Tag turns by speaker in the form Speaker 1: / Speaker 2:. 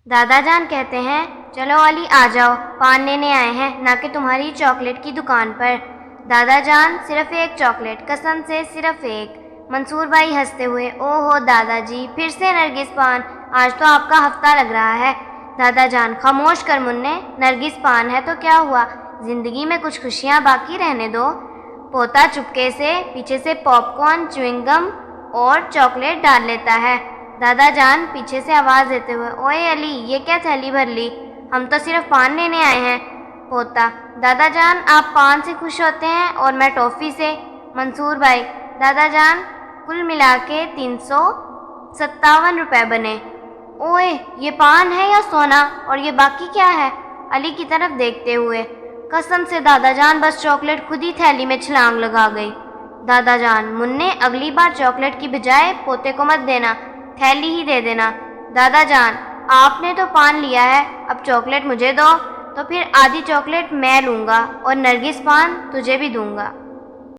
Speaker 1: دادا جان کہتے ہیں چلو علی آ جاؤ، پان لینے آئے ہیں، نہ کہ تمہاری چاکلیٹ کی دکان پر۔ دادا جان صرف ایک چاکلیٹ، قسم سے صرف ایک۔ منصور بھائی ہنستے ہوئے، او ہو دادا جی، پھر سے نرگس پان، آج تو آپ کا ہفتہ لگ رہا ہے۔ دادا جان خاموش کر منّے، نرگس پان ہے تو کیا ہوا، زندگی میں کچھ خوشیاں باقی رہنے دو۔ پوتا چپکے سے پیچھے سے پاپ کارن، چیونگ گم اور چاکلیٹ ڈال لیتا ہے۔ دادا جان پیچھے سے آواز دیتے ہوئے، اوئے علی، یہ کیا تھیلی بھر لی، ہم تو صرف پان لینے آئے ہیں۔ پوتا، دادا جان آپ پان سے خوش ہوتے ہیں اور میں ٹافی سے۔ منصور بھائی، دادا جان کل ملا کے 357 روپے بنے۔ اوئے، یہ پان ہے یا سونا، اور یہ باقی کیا ہے؟ علی کی طرف دیکھتے ہوئے، قسم سے دادا جان بس چاکلیٹ خود ہی تھیلی میں چھلانگ لگا گئی۔ دادا جان، منّے اگلی بار چاکلیٹ کی بجائے پوتے کو مت دینا، تھیلی ہی دے دینا۔ دادا جان، آپ نے تو پان لیا ہے، اب چاکلیٹ مجھے دو، تو پھر آدھی چاکلیٹ میں لوں گا اور نرگس پان تجھے بھی دوں گا۔